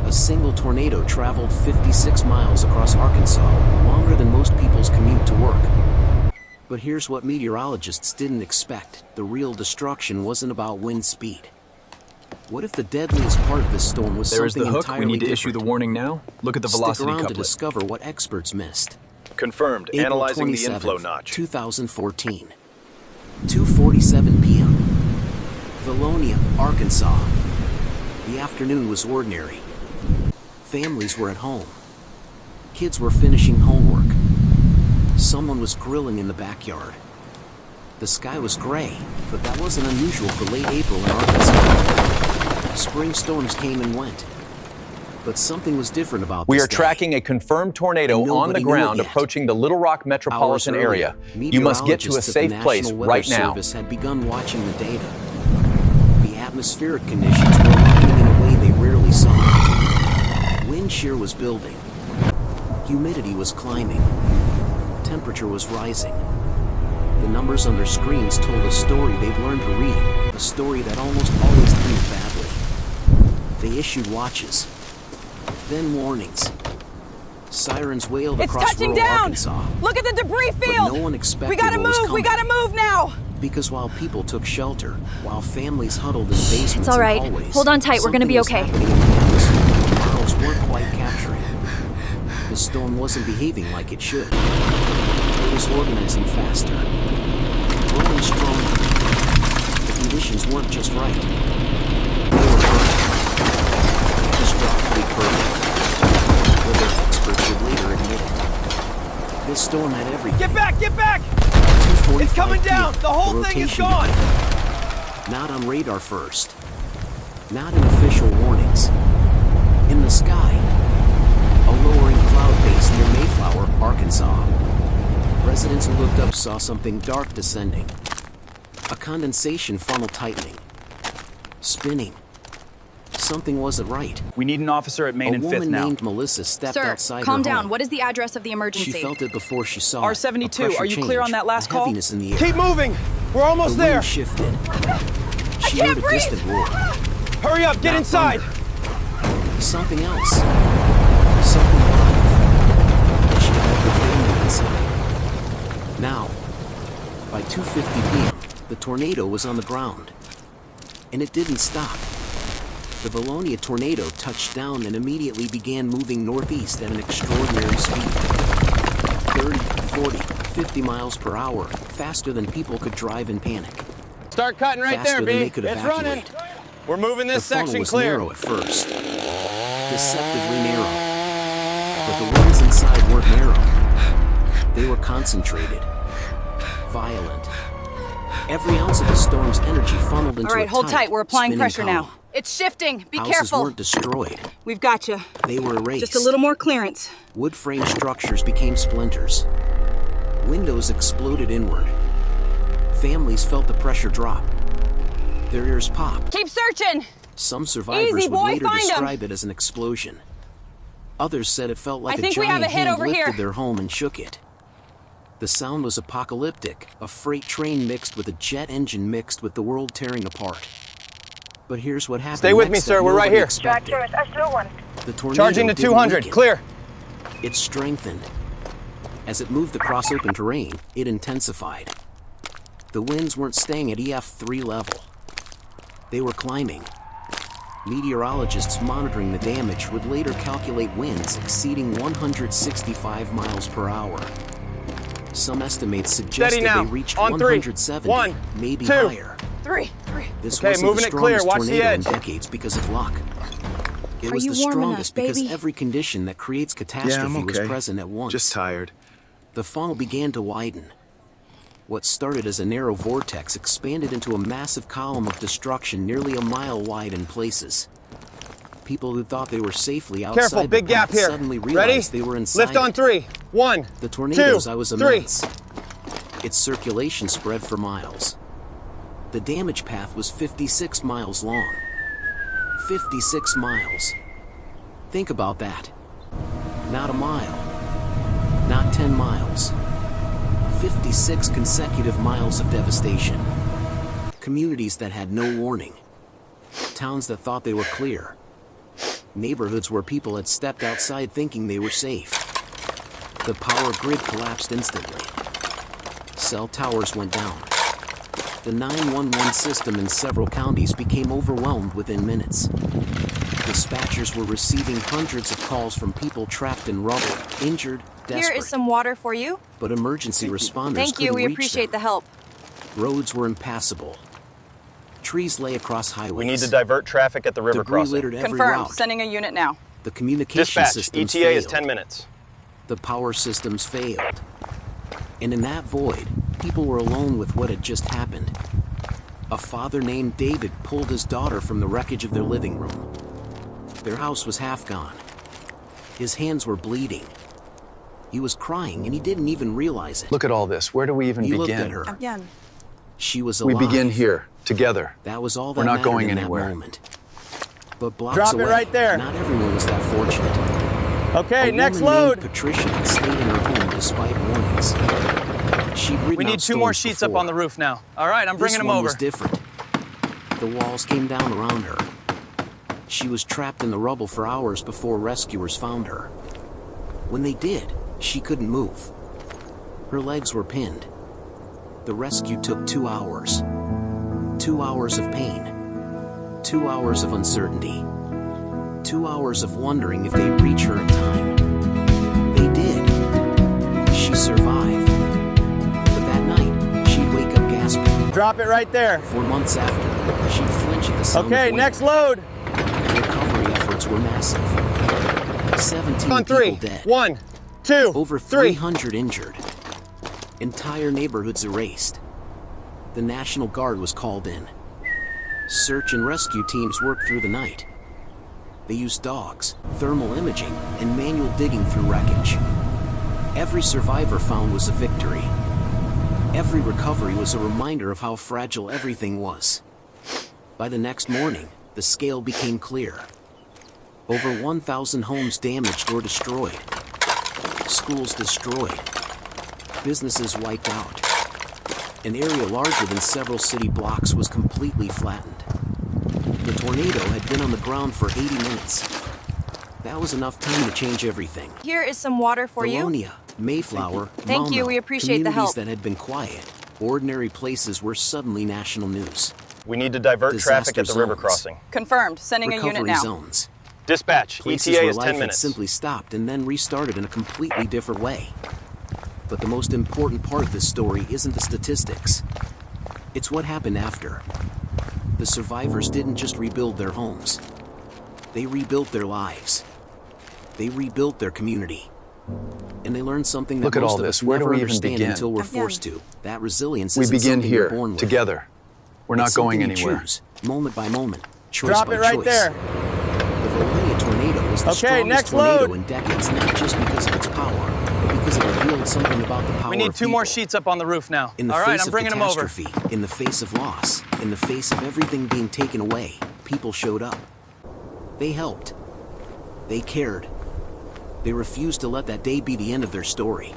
A single tornado traveled 56 miles across Arkansas, longer than most people's commute to work. But here's what meteorologists didn't expect. The real destruction wasn't about wind speed. What if the deadliest part of this storm was There's something the hook. entirely We need to different? issue the warning now. Look at the velocity Stick around to couplet. discover what experts missed. Confirmed. April Analyzing the 27th, inflow notch. 2014. 2:47 p.m. Vilonia, Arkansas. The afternoon was ordinary. Families were at home. Kids were finishing homework. Someone was grilling in the backyard. The sky was gray, but that wasn't unusual for late April in Arkansas. Spring storms came and went. But something was different about this We are day. tracking a confirmed tornado And on nobody the knew it ground yet. approaching the Little Rock metropolitan Hours area. earlier, You must get to a meteorologists at the safe place National Weather right now. Service had begun watching the data. The atmospheric conditions were happening in a way they rarely saw. Wind shear was building. Humidity was climbing. Temperature was rising. The numbers on their screens told a story they'd learned to read, a story that almost always ended badly. They issued watches, then warnings. Sirens wailed It's across touching rural down! Arkansas. Look at the debris But field! no one expected We gotta what was move! coming. We gotta move now! Because while people took shelter, while families huddled in basements It's all right. and hallways, Hold on tight. We're gonna be something was okay. happening in the atmosphere models weren't quite capturing. The storm wasn't behaving like it should. It was organizing faster, growing stronger. The conditions weren't just right. They were perfect. Catastrophically perfect. Whether experts would later admit it. This storm had everything. Get back! Get back! 2:45 It's coming down! p.m., The whole thing is rotation gone! began. Not on radar first. Not in official warnings. In the sky. A lowering cloud base near Mayflower, Arkansas. Residents who looked up saw something dark descending. A condensation funnel tightening. Spinning. Something wasn't right. We need an officer at Main A and woman Fifth now. named Melissa stepped Sir, outside calm her down. home. What is the address of the emergency? She felt it before she saw it. R72, A pressure are you clear on change, that last a call? heaviness in the air. Keep moving! We're almost The there! wind shifted. She can't heard a breathe! distant roar. Hurry up! Get Not inside! thunder. Something else. Something alive. She had her family inside. Now, by 2:50 p.m., the tornado was on the ground. And it didn't stop. The Vilonia tornado touched down and immediately began moving northeast at an extraordinary speed. 30, 40, 50 miles per hour, faster than people could drive in panic. Start cutting right Faster there, than B. they could It's running. evacuate. We're moving The this funnel section was clear. narrow at first. Deceptively narrow. But the winds inside weren't narrow. They were concentrated. Violent. Every ounce of the storm's energy funneled into All right, a hold tight. We're applying spinning pressure column. now. It's shifting. Be Houses careful. weren't destroyed. We've got you. They were erased. Just a little more clearance. Wood frame structures became splinters. Windows exploded inward. Families felt the pressure drop. Their ears popped. Keep searching. Some survivors Easy, would boy, later find 'em. describe it as an explosion. Others said it felt like I think a we have giant a hit hand over lifted here. their home and shook it. The sound was apocalyptic, a freight train mixed with a jet engine mixed with the world tearing apart. But here's what happened. Stay with me, next sir. that We're right nobody here. expected. The tornado Charging to didn't 200. weaken. Clear. It strengthened. As it moved across open terrain, it intensified. The winds weren't staying at EF3 level. They were climbing. Meteorologists monitoring the damage would later calculate winds exceeding 165 miles per hour. Some estimates suggested Steady now. they reached On three. 170, 1, maybe 2. higher. Three. This Okay, wasn't moving the it clear. strongest Watch the tornado in edge. decades because of luck. It Are was you the warm enough, strongest because baby? every condition that creates catastrophe was present at once. Just tired. The funnel began to widen. What started as a narrow vortex expanded into a massive column of destruction nearly a mile wide in places. People who thought they were safely outside Careful, the big gap path here. suddenly Ready? realized they were inside Lift on it. 3. 1, The tornado's 2, eye was 3. immense. Its circulation spread for miles. The damage path was 56 miles long. 56 miles. Think about that. Not a mile. Not 10 miles. 56 consecutive miles of devastation. Communities that had no warning. Towns that thought they were clear. neighborhoods where people had stepped outside thinking they were safe. The power grid collapsed instantly. Cell towers went down. The 911 system in several counties became overwhelmed within minutes. Dispatchers were receiving hundreds of calls from people trapped in rubble, injured, desperate. Here is some water for you. But emergency responders Thank you. couldn't We reach appreciate the them. help. Roads were impassable. Trees lay across highways. We need to divert traffic at the river Debris crossing. littered every Confirmed. route. Sending a unit now. The communication Dispatch, systems ETA is failed. 10 minutes. The power systems failed. And in that void, people were alone with what had just happened. A father named David pulled his daughter from the wreckage of their living room. Their house was half gone. His hands were bleeding. He was crying and he didn't even realize it. Look at all this. Where do we even He looked begin? at her. Again. She was We alive. begin here, together. That was all that We're not mattered going in anywhere. that moment. But blocks Drop it away, right there. not everyone was that fortunate. Okay, A next woman load. named Patricia had stayed in her home despite warnings. She'd ridden We need out 2 more storms sheets before. up on the roof now. All right, I'm bringing This them one over. was different. The walls came down around her. She was trapped in the rubble for hours before rescuers found her. When they did, she couldn't move. Her legs were pinned. The rescue took 2 hours. 2 hours of pain. 2 hours of uncertainty. 2 hours of wondering if they'd reach her in time. They did. She survived. But that night, she'd wake up gasping. Drop it right there. For months after, she'd flinch at the sound Okay, of wind. next load. Recovery efforts were massive. 17 On people 3. dead. 1, 2, Over 3. 300 injured. Entire neighborhoods erased. The National Guard was called in. Search and rescue teams worked through the night. They used dogs, thermal imaging, and manual digging through wreckage. Every survivor found was a victory. Every recovery was a reminder of how fragile everything was. By the next morning, the scale became clear. Over 1,000 homes damaged or destroyed. Schools destroyed. Businesses wiped out. An area larger than several city blocks was completely flattened. The tornado had been on the ground for 80 minutes. That was enough time to change everything. Here is some water for you. Vilonia, Mayflower, Thank you, Malmo, we appreciate the communities help. that had been quiet, ordinary places were suddenly national news. We need to divert Disaster traffic at the river zones. crossing. Confirmed. Sending a unit Recovery now. zones. Dispatch, Places ETA where is life 10 had minutes. simply stopped and then restarted in a completely different way. But the most important part of this story isn't the statistics. It's what happened after. The survivors didn't just rebuild their homes. They rebuilt their lives. They rebuilt their community. And they learned something that Look at most all of this. us Where do never we even understand begin? until we're Again. forced to. That resilience We isn't begin something you're here, born with. together. We're not It's going something you anywhere. choose, moment by moment, choice Drop by it right choice. there. The Vilonia tornado was the Okay, strongest next tornado load. in decades, not just because of its power, but because it revealed something about the power We need of 2 more people. sheets up on the roof now. In the All right, face I'm of bringing them over. catastrophe, in the face of loss, in the face of everything being taken away, people showed up. They helped. They cared. They refused to let that day be the end of their story.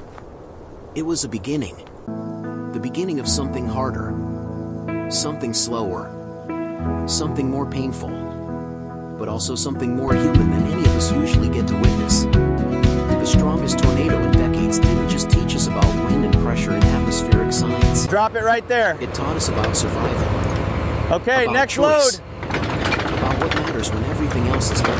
It was a beginning. The beginning of something harder. Something slower. Something more painful. But also something more human than any of us usually get to witness. The strongest tornado in decades didn't just teach us about wind and pressure and atmospheric science. Drop it right there. It taught us about survival. Okay, About next choice. load. About what matters when everything else is gone.